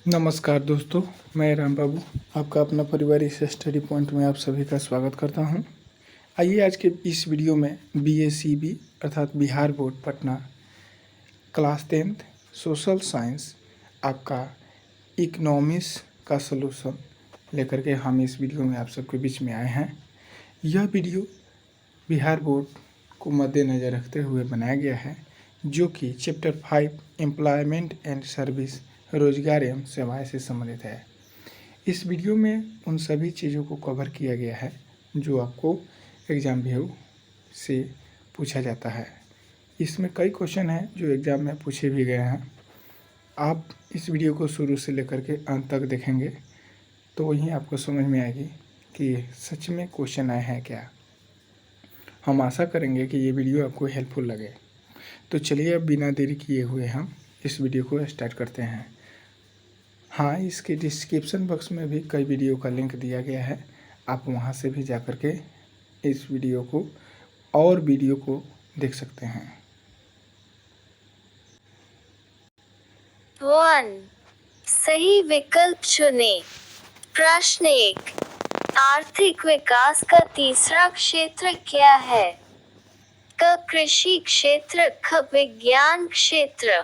नमस्कार दोस्तों, मैं राम बाबू आपका अपना परिवार इस स्टडी पॉइंट में आप सभी का स्वागत करता हूं। आइए आज के इस वीडियो में बीएसीबी अर्थात Bihar board Patna class 10th social science आपका इकोनॉमिक्स का सलूशन लेकर के हम इस वीडियो में आप सबके बीच में आए हैं। यह वीडियो बिहार बोर्ड को मद्देनज़र रखते हुए बनाया गया है, जो कि चैप्टर 5 एम्प्लॉयमेंट एंड सर्विस रोजगार एवं सेवाएं से संबंधित है। इस वीडियो में उन सभी चीज़ों को कवर किया गया है जो आपको एग्ज़ाम व्यू से पूछा जाता है। इसमें कई क्वेश्चन हैं जो एग्ज़ाम में पूछे भी गए हैं। आप इस वीडियो को शुरू से लेकर के अंत तक देखेंगे तो वहीं आपको समझ में आएगी कि सच में क्वेश्चन आए हैं क्या। हम आशा करेंगे कि ये वीडियो आपको हेल्पफुल लगे। तो चलिए अब बिना देरी किए हुए हम इस वीडियो को स्टार्ट करते हैं। हाँ, इसके डिस्क्रिप्शन बॉक्स में भी कई वीडियो का लिंक दिया गया है, आप वहाँ से भी जा कर के इस वीडियो को और वीडियो को देख सकते हैं। 1. सही विकल्प चुनें। प्रश्न 1. आर्थिक विकास का तीसरा क्षेत्र क्या है? क. कृषि क्षेत्र, ख. विज्ञान क्षेत्र,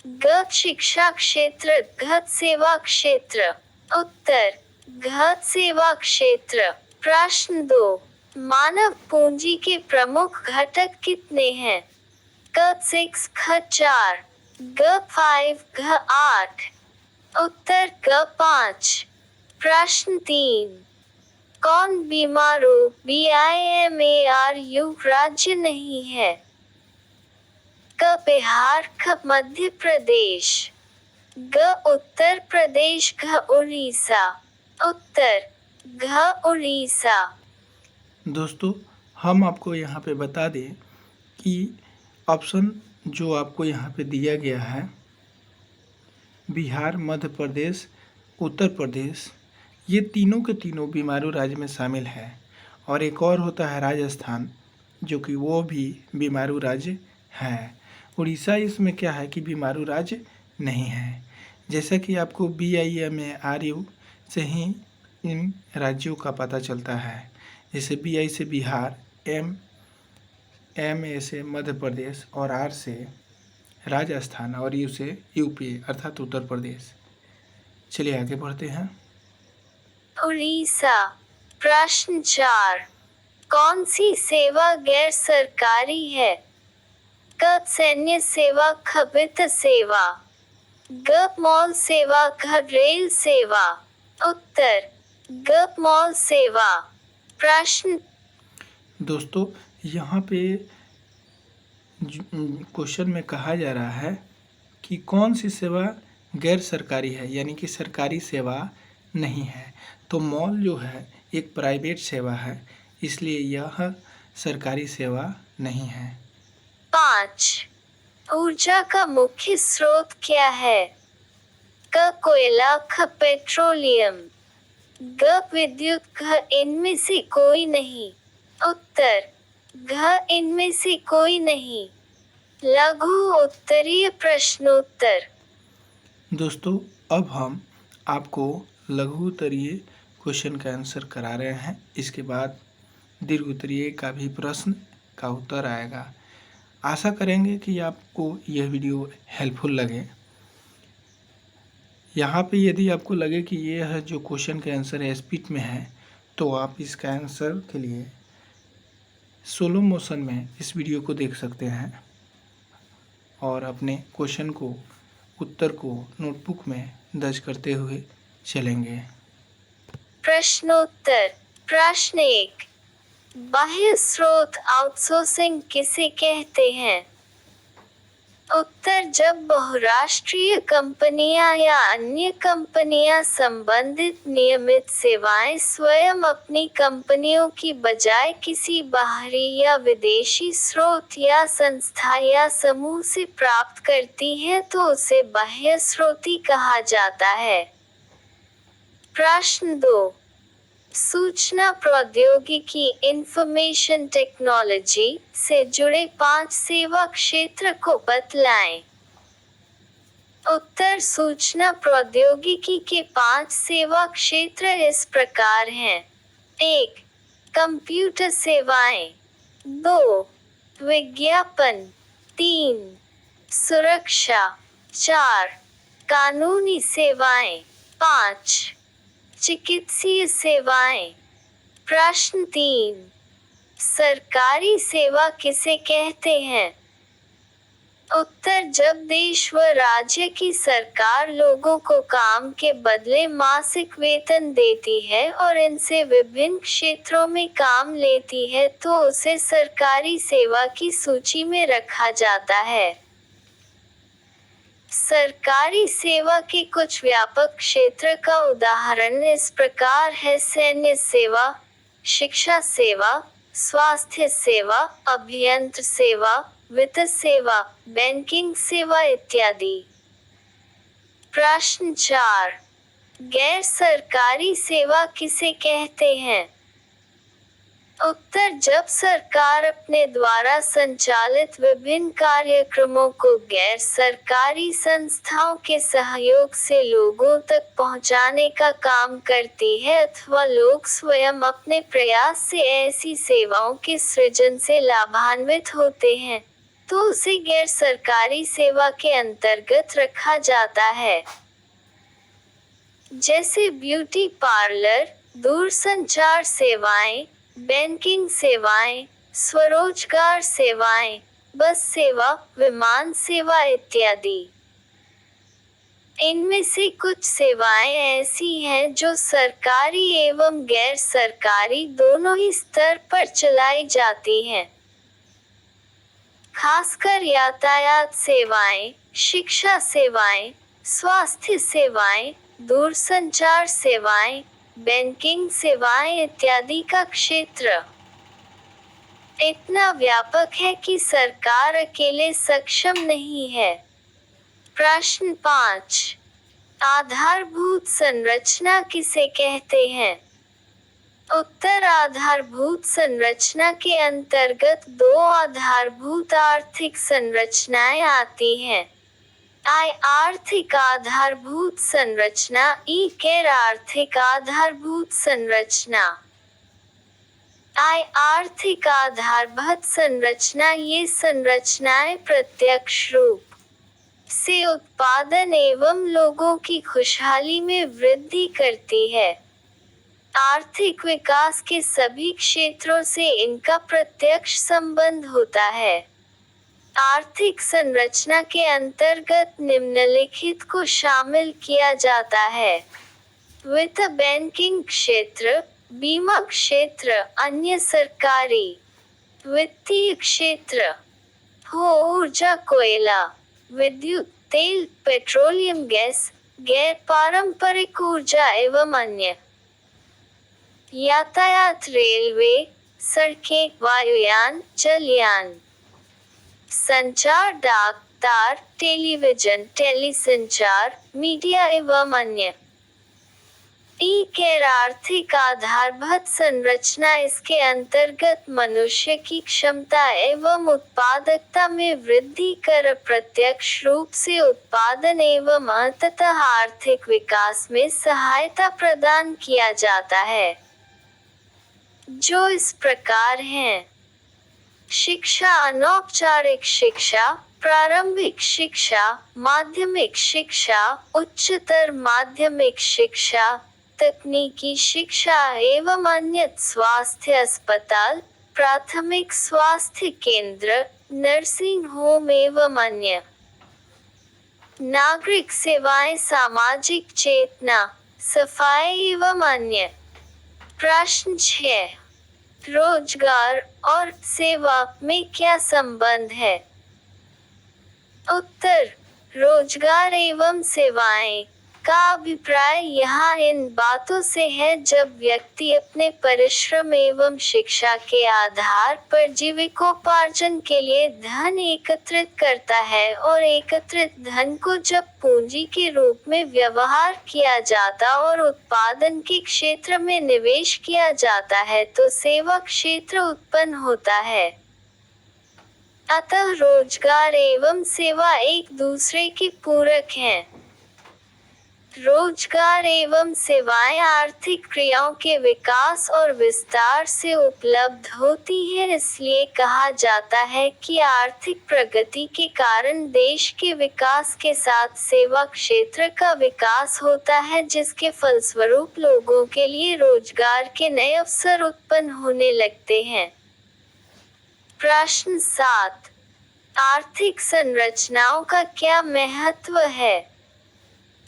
ग. शिक्षा क्षेत्र, घ. सेवा क्षेत्र। उत्तर घ. सेवा क्षेत्र। प्रश्न 2. मानव पूंजी के प्रमुख घटक कितने हैं? क. 6, ख. 4, ग. 5, घ. 8। उत्तर ग. 5। प्रश्न 3. कौन बीमारू BIMARU राज्य नहीं है? क. बिहार, ख. मध्य प्रदेश, ग. उत्तर प्रदेश, घ. उड़ीसा। उत्तर घ. उड़ीसा। दोस्तों, हम आपको यहाँ पे बता दें कि ऑप्शन जो आपको यहाँ पे दिया गया है बिहार, मध्य प्रदेश, उत्तर प्रदेश, ये तीनों के तीनों बीमारू राज्य में शामिल है। और एक और होता है राजस्थान, जो कि वो भी बीमारू राज्य है। उड़ीसा इसमें क्या है कि बीमारू राज्य नहीं है। जैसा कि आपको BIMARU से ही इन राज्यों का पता चलता है। जैसे BI से बिहार, MA से मध्य प्रदेश और R से राजस्थान और U से यूपी अर्थात उत्तर प्रदेश। चलिए आगे बढ़ते हैं। उड़ीसा। प्रश्न 4. कौन सी सेवा गैर सरकारी है? क. सैन्य सेवा, ख. वित्त सेवा, ग. मॉल सेवा, घ. रेल सेवा। उत्तर ग. मॉल सेवा। प्रश्न दोस्तों, यहाँ पे क्वेश्चन में कहा जा रहा है कि कौन सी सेवा गैर सरकारी है, यानी कि सरकारी सेवा नहीं है। तो मॉल जो है एक प्राइवेट सेवा है, इसलिए यह सरकारी सेवा नहीं है। 5. ऊर्जा का मुख्य स्रोत क्या है? क. कोयला, ख. पेट्रोलियम, ग. विद्युत, घ. इनमें से कोई नहीं। उत्तर घ. इनमें से कोई नहीं। लघु उत्तरीय प्रश्नोत्तर। दोस्तों, अब हम आपको लघु उत्तरीय क्वेश्चन का आंसर करा रहे हैं। इसके बाद दीर्घ उत्तरीय का भी प्रश्न का उत्तर आएगा। आशा करेंगे कि आपको यह वीडियो हेल्पफुल लगे। यहाँ पे यदि आपको लगे कि यह जो क्वेश्चन का आंसर है स्पीड में है, तो आप इसका आंसर के लिए स्लो मोशन में इस वीडियो को देख सकते हैं और अपने क्वेश्चन को, उत्तर को नोटबुक में दर्ज करते हुए चलेंगे। प्रश्नोत्तर। प्रश्न 1. बाह्य स्रोत आउटसोर्सिंग किसे कहते हैं? उत्तर जब बहुराष्ट्रीय कंपनियां या अन्य कंपनियां संबंधित नियमित सेवाएं स्वयं अपनी कंपनियों की बजाय किसी बाहरी या विदेशी स्रोत या संस्था या समूह से प्राप्त करती हैं तो उसे बाह्य स्रोती कहा जाता है। प्रश्न 2. सूचना प्रौद्योगिकी इंफॉर्मेशन टेक्नोलॉजी से जुड़े 5 सेवा क्षेत्र को बतलाएं। उत्तर सूचना प्रौद्योगिकी के 5 सेवा क्षेत्र इस प्रकार हैं। 1. कंप्यूटर सेवाएं। 2. विज्ञापन। 3. सुरक्षा। 4. कानूनी सेवाएं। 5. चिकित्सीय सेवाएं। प्रश्न 3. सरकारी सेवा किसे कहते हैं? उत्तर जब देश व राज्य की सरकार लोगों को काम के बदले मासिक वेतन देती है और इनसे विभिन्न क्षेत्रों में काम लेती है तो उसे सरकारी सेवा की सूची में रखा जाता है। सरकारी सेवा के कुछ व्यापक क्षेत्र का उदाहरण इस प्रकार है: सैन्य सेवा, शिक्षा सेवा, स्वास्थ्य सेवा, अभियंत्र सेवा, वित्त सेवा, बैंकिंग सेवा इत्यादि। प्रश्न 4. गैर सरकारी सेवा किसे कहते हैं? उत्तर जब सरकार अपने द्वारा संचालित विभिन्न कार्यक्रमों को गैर सरकारी संस्थाओं के सहयोग से लोगों तक पहुंचाने का काम करती है अथवा लोग स्वयं अपने प्रयास से ऐसी सेवाओं के सृजन से लाभान्वित होते हैं, तो उसे गैर सरकारी सेवा के अंतर्गत रखा जाता है। जैसे ब्यूटी पार्लर, दूरसंचार सेवाएं, बैंकिंग सेवाएं, स्वरोजगार सेवाएं, बस सेवा, विमान सेवा इत्यादि। इनमें से कुछ सेवाएं ऐसी हैं जो सरकारी एवं गैर सरकारी दोनों ही स्तर पर चलाई जाती हैं। खासकर यातायात सेवाएं, शिक्षा सेवाएं, स्वास्थ्य सेवाएं, दूरसंचार सेवाएं, बैंकिंग सेवाएं इत्यादि का क्षेत्र इतना व्यापक है कि सरकार अकेले सक्षम नहीं है। प्रश्न 5. आधारभूत संरचना किसे कहते हैं? उत्तर आधारभूत संरचना के अंतर्गत 2 आधारभूत आर्थिक संरचनाएं आती हैं। I आर्थिक आधारभूत संरचना, E गैर आर्थिक आधारभूत संरचना। I आर्थिक आधारभूत संरचना ये संरचनाएं प्रत्यक्ष रूप से उत्पादन एवं लोगों की खुशहाली में वृद्धि करती है। आर्थिक विकास के सभी क्षेत्रों से इनका प्रत्यक्ष संबंध होता है। आर्थिक संरचना के अंतर्गत निम्नलिखित को शामिल किया जाता है: वित्त, बैंकिंग क्षेत्र, बीमा क्षेत्र, अन्य सरकारी वित्तीय क्षेत्र, हो ऊर्जा, कोयला, विद्युत, तेल, पेट्रोलियम गैस, गैर पारंपरिक ऊर्जा एवं अन्य। यातायात, रेलवे, सड़कें, वायुयान, जलयान। संचार, डाक तार, टेलीविजन, टेलीसंचार, मीडिया एवं अन्य। ई गैर आर्थिक आधारभूत संरचना इसके अंतर्गत मनुष्य की क्षमता एवं उत्पादकता में वृद्धि कर प्रत्यक्ष रूप से उत्पादन एवं अंततः आर्थिक विकास में सहायता प्रदान किया जाता है, जो इस प्रकार हैं: शिक्षा, अनौपचारिक शिक्षा, प्रारंभिक शिक्षा, माध्यमिक शिक्षा, उच्चतर माध्यमिक शिक्षा, तकनीकी शिक्षा एवं अन्य, स्वास्थ्य अस्पताल, प्राथमिक स्वास्थ्य केंद्र, नर्सिंग होम एवं अन्य। नागरिक सेवाएं, सामाजिक चेतना, सफाई एवं अन्य। प्रश्न 6. रोजगार और सेवा में क्या संबंध है? उत्तर रोजगार एवं सेवाएं का अभिप्राय यहाँ इन बातों से है जब व्यक्ति अपने परिश्रम एवं शिक्षा के आधार पर जीविकोपार्जन के लिए धन एकत्रित करता है और एकत्रित धन को जब पूंजी के रूप में व्यवहार किया जाता और उत्पादन के क्षेत्र में निवेश किया जाता है तो सेवा क्षेत्र उत्पन्न होता है। अतः रोजगार एवं सेवा एक दूसरे के पूरक हैं। रोजगार एवं सेवाएं आर्थिक क्रियाओं के विकास और विस्तार से उपलब्ध होती है, इसलिए कहा जाता है कि आर्थिक प्रगति के कारण देश के विकास के साथ सेवा क्षेत्र का विकास होता है, जिसके फलस्वरूप लोगों के लिए रोजगार के नए अवसर उत्पन्न होने लगते हैं। प्रश्न 7। आर्थिक संरचनाओं का क्या महत्व है?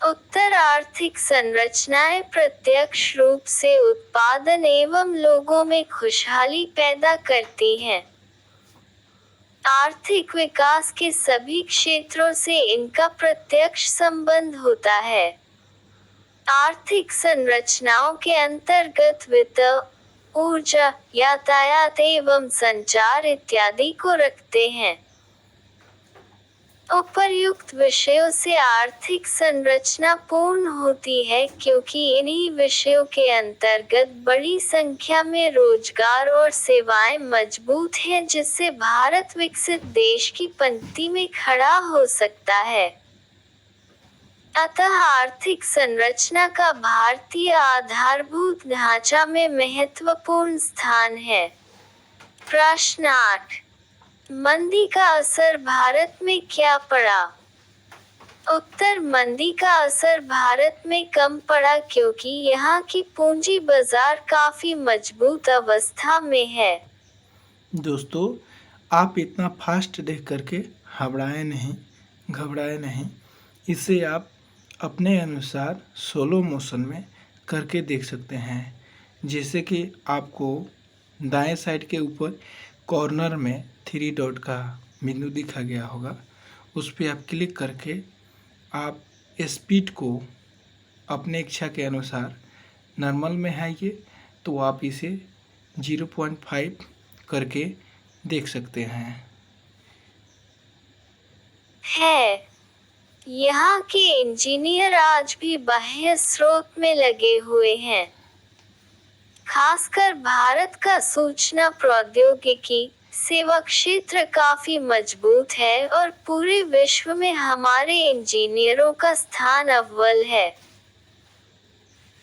उत्तर। आर्थिक संरचनाएं प्रत्यक्ष रूप से उत्पादन एवं लोगों में खुशहाली पैदा करती हैं। आर्थिक विकास के सभी क्षेत्रों से इनका प्रत्यक्ष संबंध होता है। आर्थिक संरचनाओं के अंतर्गत वित्त, ऊर्जा, यातायात एवं संचार इत्यादि को रखते हैं। उपर्युक्त विषयों से आर्थिक संरचना पूर्ण होती है, क्योंकि इन्हीं विषयों के अंतर्गत बड़ी संख्या में रोजगार और सेवाएं मजबूत हैं, जिससे भारत विकसित देश की पंक्ति में खड़ा हो सकता है। अतः आर्थिक संरचना का भारतीय आधारभूत ढांचा में महत्वपूर्ण स्थान है। प्रश्न 8। मंदी का असर भारत में क्या पड़ा? उत्तर। मंदी का असर भारत में कम पड़ा, क्योंकि यहाँ की पूंजी बाजार काफी मजबूत अवस्था में है। दोस्तों, आप इतना फास्ट देख करके घबराए नहीं। इसे आप अपने अनुसार स्लो मोशन में करके देख सकते हैं। जैसे कि आपको दाएं साइड के ऊपर कॉर्नर में 3 डॉट का बिंदु दिखा गया होगा, उस पर आप क्लिक करके आप स्पीड को अपने इच्छा के अनुसार नॉर्मल में आइए, तो आप इसे 0.5 करके देख सकते हैं। यहाँ के इंजीनियर आज भी बाह्य स्रोत में लगे हुए हैं। खासकर भारत का सूचना प्रौद्योगिकी सेवा क्षेत्र काफी मजबूत है और पूरे विश्व में हमारे इंजीनियरों का स्थान अव्वल है।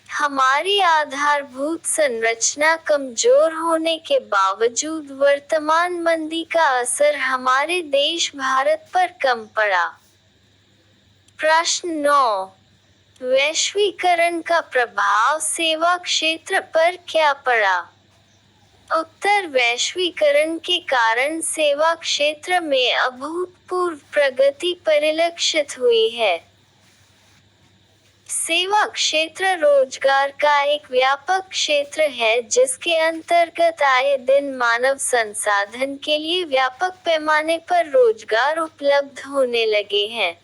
हमारी आधारभूत संरचना कमजोर होने के बावजूद वर्तमान मंदी का असर हमारे देश भारत पर कम पड़ा। प्रश्न 9। वैश्वीकरण का प्रभाव सेवा क्षेत्र पर क्या पड़ा? उत्तर। वैश्वीकरण के कारण सेवा क्षेत्र में अभूतपूर्व प्रगति परिलक्षित हुई है। सेवा क्षेत्र रोजगार का एक व्यापक क्षेत्र है, जिसके अंतर्गत आए दिन मानव संसाधन के लिए व्यापक पैमाने पर रोजगार उपलब्ध होने लगे हैं।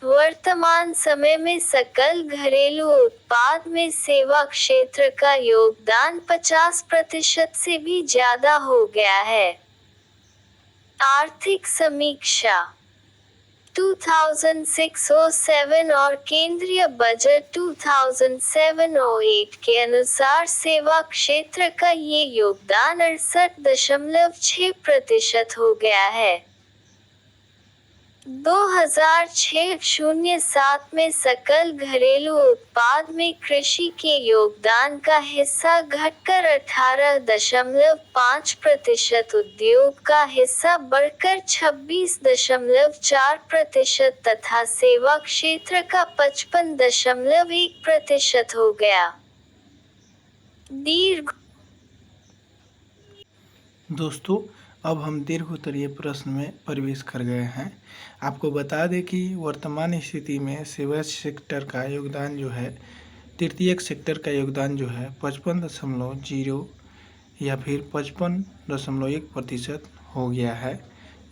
वर्तमान समय में सकल घरेलू उत्पाद में सेवा क्षेत्र का योगदान 50% से भी ज्यादा हो गया है। आर्थिक समीक्षा 2006-07 और केंद्रीय बजट 2007-08 के अनुसार सेवा क्षेत्र का ये योगदान 68.6% हो गया है। 2006-07 में सकल घरेलू उत्पाद में कृषि के योगदान का हिस्सा घटकर 18.5%, उद्योग का हिस्सा बढ़कर 26.4% तथा सेवा क्षेत्र का 55.1% हो गया। दोस्तों, अब हम दीर्घोत्तरीय प्रश्न में प्रवेश कर गए हैं। आपको बता दें कि वर्तमान स्थिति में सेवा सेक्टर का योगदान जो है, तृतीयक सेक्टर का योगदान जो है 55.0 या फिर 55.1% हो गया है,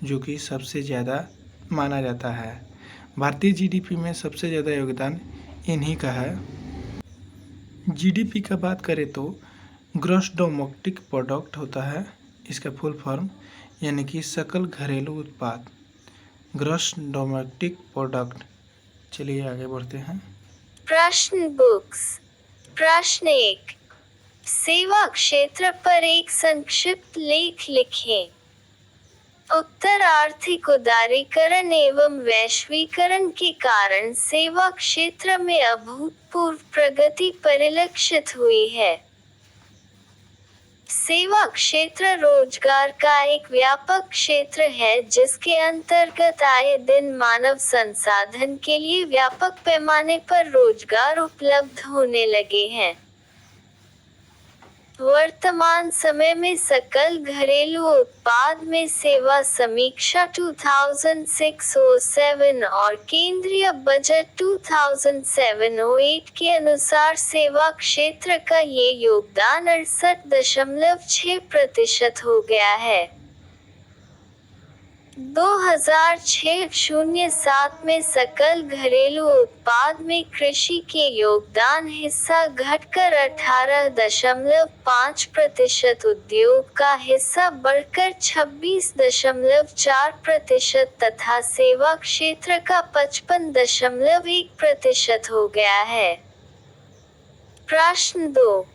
जो कि सबसे ज़्यादा माना जाता है। भारतीय जीडीपी में सबसे ज़्यादा योगदान इन्हीं का है। जीडीपी का बात करें तो ग्रॉस डोमेस्टिक प्रोडक्ट होता है, इसका फुल फॉर्म, यानी कि सकल घरेलू उत्पाद, ग्रॉस डोमेस्टिक प्रोडक्ट। चलिए आगे बढ़ते हैं। प्रश्न बुक्स। प्रश्न 1। सेवा क्षेत्र पर एक संक्षिप्त लेख लिखें। उत्तर आर्थिक उदारीकरण एवं वैश्वीकरण के कारण सेवा क्षेत्र में अभूतपूर्व प्रगति परिलक्षित हुई है। सेवा क्षेत्र रोजगार का एक व्यापक क्षेत्र है जिसके अंतर्गत आए दिन मानव संसाधन के लिए व्यापक पैमाने पर रोजगार उपलब्ध होने लगे हैं। वर्तमान समय में सकल घरेलू उत्पाद में सेवा समीक्षा 2006-07 और केंद्रीय बजट 2007-08 के अनुसार सेवा क्षेत्र का ये योगदान 68.6% हो गया है। 2006-07 में सकल घरेलू उत्पाद में कृषि के योगदान हिस्सा घटकर 18.5%, उद्योग का हिस्सा बढ़कर 26.4% तथा सेवा क्षेत्र का 55.1% हो गया है। प्रश्न 2।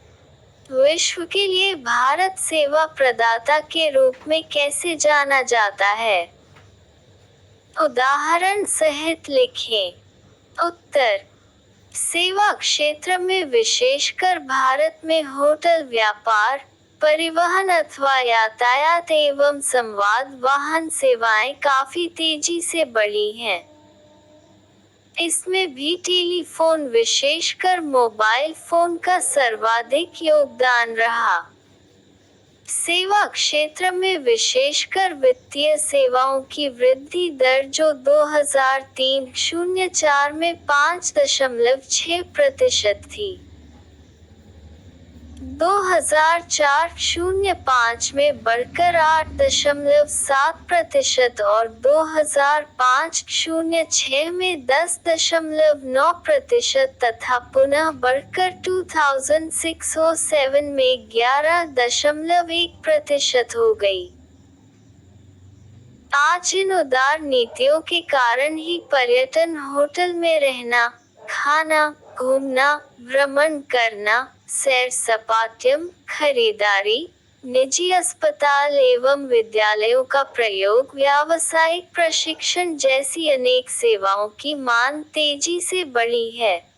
विश्व के लिए भारत सेवा प्रदाता के रूप में कैसे जाना जाता है? उदाहरण सहित लिखें। उत्तर। सेवा क्षेत्र में विशेषकर भारत में होटल व्यापार, परिवहन अथवा यातायात एवं संवाद वाहन सेवाएं काफी तेजी से बढ़ी हैं। इसमें भी टेलीफोन विशेषकर मोबाइल फोन का सर्वाधिक योगदान रहा। सेवा क्षेत्र में विशेषकर वित्तीय सेवाओं की वृद्धि दर जो 2003-04 में 5.6% थी, 2004-05 में बढ़कर 8.7% और 2005-06 में 10.9% तथा पुनः बढ़कर 2006-07 में 11.1% हो गई। आज इन उदार नीतियों के कारण ही पर्यटन, होटल में रहना, खाना, घूमना, भ्रमण करना, सैर सपाटम, खरीदारी, निजी अस्पताल एवं विद्यालयों का प्रयोग, व्यावसायिक प्रशिक्षण जैसी अनेक सेवाओं की मांग तेजी से बढ़ी है।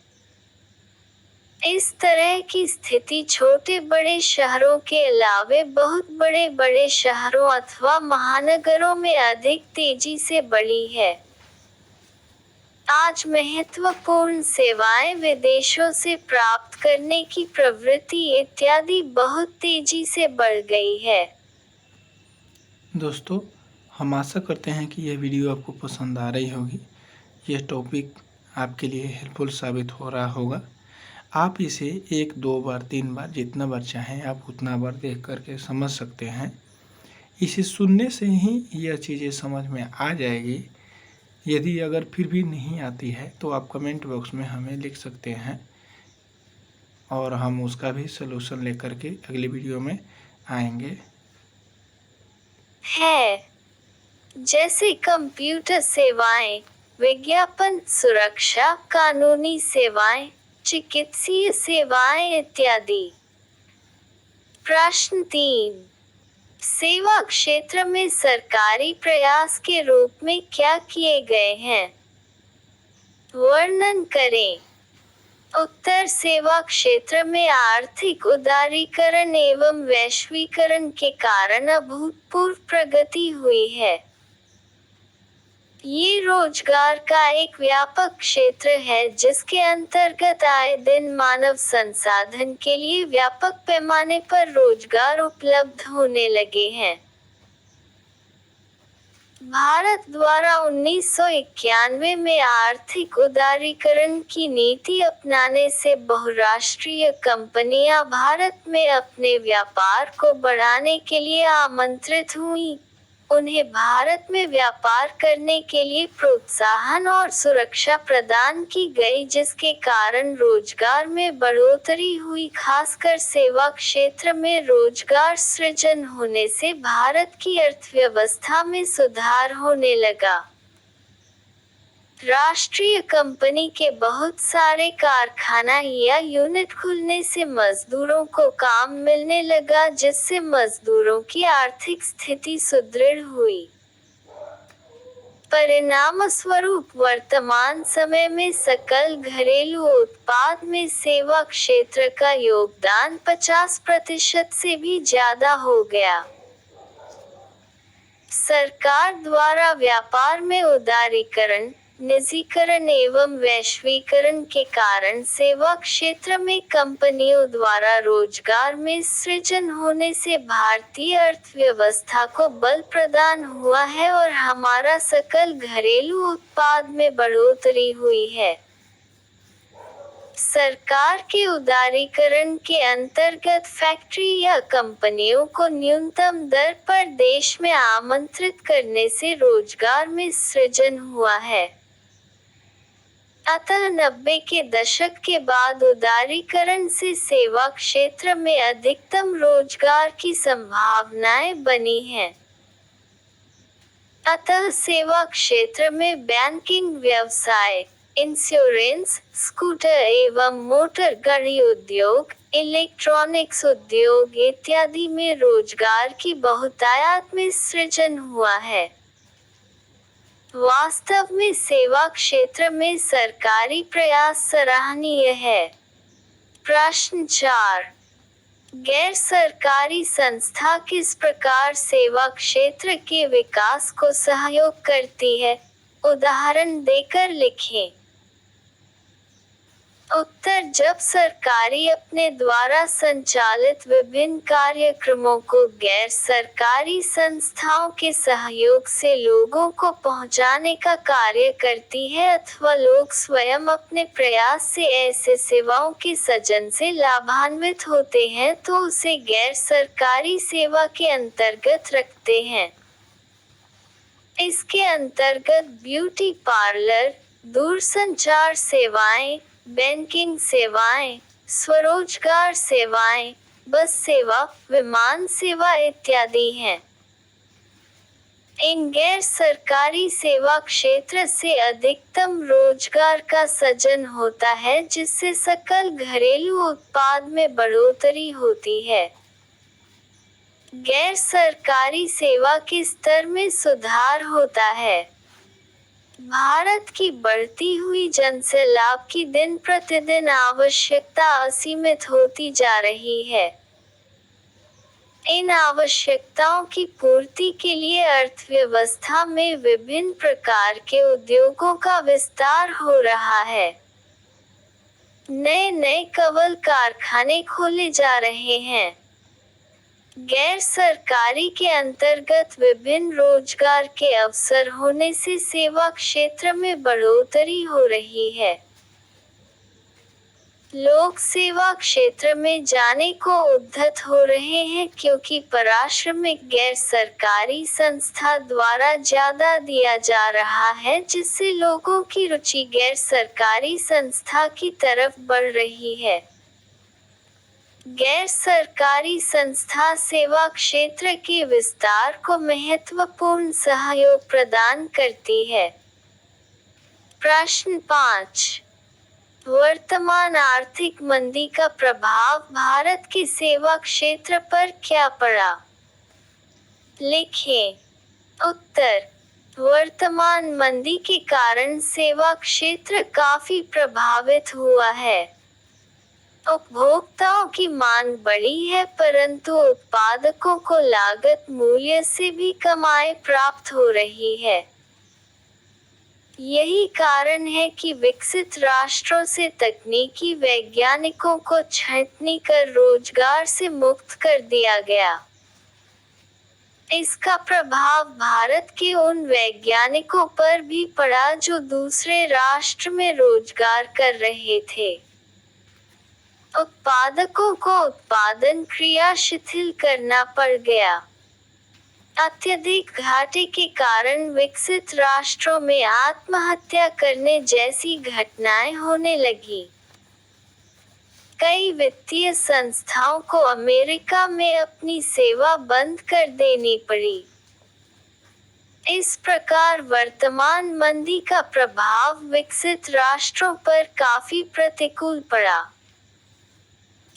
इस तरह की स्थिति छोटे बड़े शहरों के अलावे बहुत बड़े बड़े शहरों अथवा महानगरों में अधिक तेजी से बढ़ी है। आज महत्वपूर्ण सेवाएं विदेशों से प्राप्त करने की प्रवृत्ति इत्यादि बहुत तेजी से बढ़ गई है। दोस्तों, हम आशा करते हैं कि यह वीडियो आपको पसंद आ रही होगी। यह टॉपिक आपके लिए हेल्पफुल साबित हो रहा होगा। आप इसे 1, 2 बार, 3 बार, जितना बार चाहें आप उतना बार देख करके समझ सकते हैं। इसे सुनने से ही यह चीज़ें समझ में आ जाएगी। यदि अगर फिर भी नहीं आती है तो आप कमेंट बॉक्स में हमें लिख सकते हैं और हम उसका भी सलूशन लेकर के अगली वीडियो में आएंगे। जैसे कंप्यूटर सेवाएं, विज्ञापन, सुरक्षा, कानूनी सेवाएं, चिकित्सीय सेवाएं इत्यादि। प्रश्न 3। सेवा क्षेत्र में सरकारी प्रयास के रूप में क्या किए गए हैं? वर्णन करें। उत्तर। सेवा क्षेत्र में आर्थिक उदारीकरण एवं वैश्वीकरण के कारण अभूतपूर्व प्रगति हुई है। ये रोजगार का एक व्यापक क्षेत्र है जिसके अंतर्गत आए दिन मानव संसाधन के लिए व्यापक पैमाने पर रोजगार उपलब्ध होने लगे हैं। भारत द्वारा 1991 में आर्थिक उदारीकरण की नीति अपनाने से बहुराष्ट्रीय कंपनियां भारत में अपने व्यापार को बढ़ाने के लिए आमंत्रित हुईं। उन्हें भारत में व्यापार करने के लिए प्रोत्साहन और सुरक्षा प्रदान की गई जिसके कारण रोजगार में बढ़ोतरी हुई। खासकर सेवा क्षेत्र में रोजगार सृजन होने से भारत की अर्थव्यवस्था में सुधार होने लगा। राष्ट्रीय कंपनी के बहुत सारे कारखाना या यूनिट खुलने से मजदूरों को काम मिलने लगा जिससे मजदूरों की आर्थिक स्थिति सुदृढ़ हुई। परिणामस्वरूप वर्तमान समय में सकल घरेलू उत्पाद में सेवा क्षेत्र का योगदान 50% से भी ज्यादा हो गया। सरकार द्वारा व्यापार में उदारीकरण, निजीकरण एवं वैश्वीकरण के कारण सेवा क्षेत्र में कंपनियों द्वारा रोजगार में सृजन होने से भारतीय अर्थव्यवस्था को बल प्रदान हुआ है और हमारा सकल घरेलू उत्पाद में बढ़ोतरी हुई है। सरकार के उदारीकरण के अंतर्गत फैक्ट्री या कंपनियों को न्यूनतम दर पर देश में आमंत्रित करने से रोजगार में सृजन हुआ है। अतः 90 के दशक के बाद उदारीकरण से सेवा क्षेत्र में अधिकतम रोजगार की संभावनाएं बनी हैं। अतः सेवा क्षेत्र में बैंकिंग व्यवसाय, इंश्योरेंस, स्कूटर एवं मोटर गाड़ी उद्योग, इलेक्ट्रॉनिक्स उद्योग इत्यादि में रोजगार की बहुतायत में सृजन हुआ है। वास्तव में सेवा क्षेत्र में सरकारी प्रयास सराहनीय है। प्रश्न 4। गैर सरकारी संस्था किस प्रकार सेवा क्षेत्र के विकास को सहयोग करती है? उदाहरण देकर लिखें। उत्तर: जब सरकारी अपने द्वारा संचालित विभिन्न कार्यक्रमों को गैर सरकारी संस्थाओं के सहयोग से लोगों को पहुंचाने का कार्य करती है अथवा लोग स्वयं अपने प्रयास से ऐसे सेवाओं के सृजन से लाभान्वित होते हैं तो उसे गैर सरकारी सेवा के अंतर्गत रखते हैं। इसके अंतर्गत ब्यूटी पार्लर, दूरसंचार सेवाएं, बैंकिंग सेवाएं, स्वरोजगार सेवाएं, बस सेवा, विमान सेवा इत्यादि हैं। इन गैर सरकारी सेवा क्षेत्र से अधिकतम रोजगार का सृजन होता है जिससे सकल घरेलू उत्पाद में बढ़ोतरी होती है। गैर सरकारी सेवा के स्तर में सुधार होता है। भारत की बढ़ती हुई जनसंख्या लाभ की दिन प्रतिदिन आवश्यकता असीमित होती जा रही है। इन आवश्यकताओं की पूर्ति के लिए अर्थव्यवस्था में विभिन्न प्रकार के उद्योगों का विस्तार हो रहा है। नए नए कवल कारखाने खोले जा रहे हैं। गैर सरकारी के अंतर्गत विभिन्न रोजगार के अवसर होने से सेवा क्षेत्र में बढ़ोतरी हो रही है। लोग सेवा क्षेत्र में जाने को उद्यत हो रहे हैं क्योंकि पारिश्रमिक गैर सरकारी संस्था द्वारा ज्यादा दिया जा रहा है जिससे लोगों की रुचि गैर सरकारी संस्था की तरफ बढ़ रही है। गैर सरकारी संस्था सेवा क्षेत्र के विस्तार को महत्वपूर्ण सहयोग प्रदान करती है। प्रश्न 5। वर्तमान आर्थिक मंदी का प्रभाव भारत के सेवा क्षेत्र पर क्या पड़ा? लिखें। उत्तर: वर्तमान मंदी के कारण सेवा क्षेत्र काफी प्रभावित हुआ है। उपभोक्ताओं की मांग बढ़ी है परंतु उत्पादकों को लागत मूल्य से भी कम आय प्राप्त हो रही है। यही कारण है कि विकसित राष्ट्रों से तकनीकी वैज्ञानिकों को छंटनी कर रोजगार से मुक्त कर दिया गया। इसका प्रभाव भारत के उन वैज्ञानिकों पर भी पड़ा जो दूसरे राष्ट्र में रोजगार कर रहे थे। उत्पादकों को उत्पादन क्रिया शिथिल करना पड़ गया। अत्यधिक घाटे के कारण विकसित राष्ट्रों में आत्महत्या करने जैसी घटनाएं होने लगी। कई वित्तीय संस्थाओं को अमेरिका में अपनी सेवा बंद कर देनी पड़ी। इस प्रकार वर्तमान मंदी का प्रभाव विकसित राष्ट्रों पर काफी प्रतिकूल पड़ा।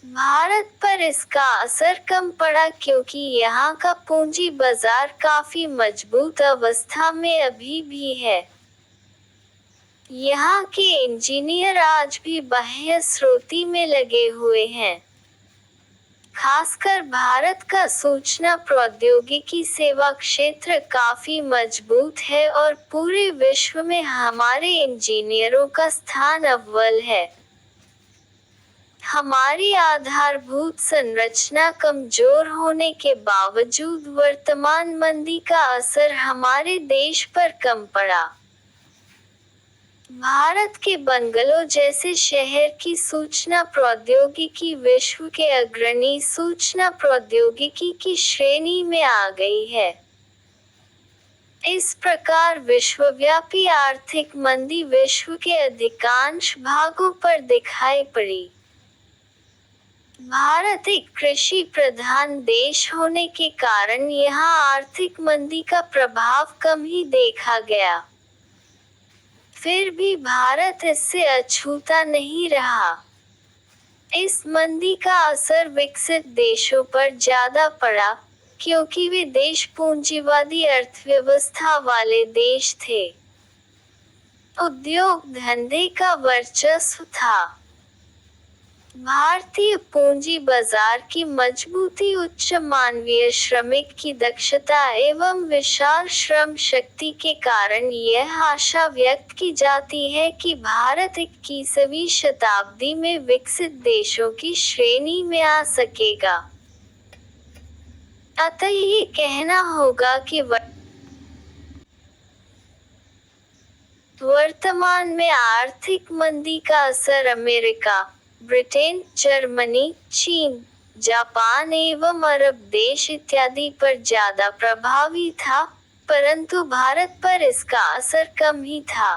भारत पर इसका असर कम पड़ा क्योंकि यहाँ का पूंजी बाजार काफी मजबूत अवस्था में अभी भी है। यहाँ के इंजीनियर आज भी बाह्य स्रोती में लगे हुए हैं। खासकर भारत का सूचना प्रौद्योगिकी सेवा क्षेत्र काफी मजबूत है और पूरे विश्व में हमारे इंजीनियरों का स्थान अव्वल है। हमारी आधारभूत संरचना कमजोर होने के बावजूद वर्तमान मंदी का असर हमारे देश पर कम पड़ा। भारत के बंगलो जैसे शहर की सूचना प्रौद्योगिकी विश्व के अग्रणी सूचना प्रौद्योगिकी की श्रेणी में आ गई है। इस प्रकार विश्वव्यापी आर्थिक मंदी विश्व के अधिकांश भागों पर दिखाई पड़ी। भारत एक कृषि प्रधान देश होने के कारण यहाँ आर्थिक मंदी का प्रभाव कम ही देखा गया। फिर भी भारत इससे अछूता नहीं रहा। इस मंदी का असर विकसित देशों पर ज्यादा पड़ा, क्योंकि वे देश पूंजीवादी अर्थव्यवस्था वाले देश थे। उद्योग धंधे का वर्चस्व था। भारतीय पूंजी बाजार की मजबूती, उच्च मानवीय श्रमिक की दक्षता एवं विशाल श्रम शक्ति के कारण यह आशा व्यक्त की जाती है कि भारत 21वीं शताब्दी में विकसित देशों की श्रेणी में आ सकेगा। अतः ये कहना होगा कि वर्तमान में आर्थिक मंदी का असर अमेरिका, ब्रिटेन, जर्मनी, चीन, जापान एवं अरब देश इत्यादि पर ज्यादा प्रभावी था, परंतु भारत पर इसका असर कम ही था।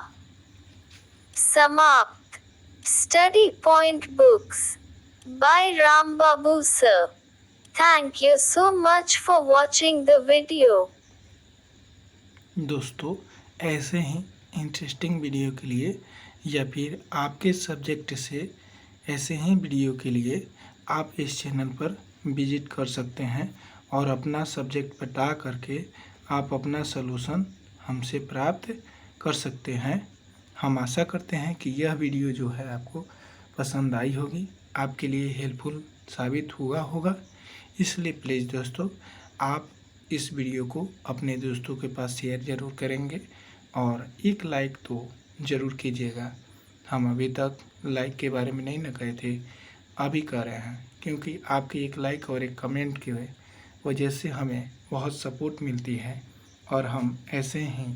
समाप्त। Study point books by Rambabu sir. Thank you so much for watching the video. दोस्तों, ऐसे ही इंटरेस्टिंग वीडियो के लिए या फिर आपके सब्जेक्ट से ऐसे ही वीडियो के लिए आप इस चैनल पर विजिट कर सकते हैं और अपना सब्जेक्ट बता करके आप अपना सलूशन हमसे प्राप्त कर सकते हैं। हम आशा करते हैं कि यह वीडियो जो है आपको पसंद आई होगी, आपके लिए हेल्पफुल साबित हुआ होगा। इसलिए प्लीज़ दोस्तों, आप इस वीडियो को अपने दोस्तों के पास शेयर ज़रूर करेंगे और एक लाइक तो ज़रूर कीजिएगा। हम अभी तक लाइक के बारे में नहीं न कहे थे, अभी कर रहे हैं, क्योंकि आपके एक लाइक और एक कमेंट की वजह से हमें बहुत सपोर्ट मिलती है और हम ऐसे ही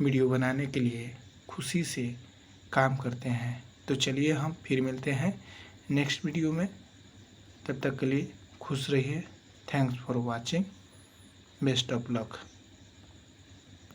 वीडियो बनाने के लिए खुशी से काम करते हैं। तो चलिए हम फिर मिलते हैं नेक्स्ट वीडियो में। तब तक के लिए खुश रहिए। Thanks for watching. Best of luck.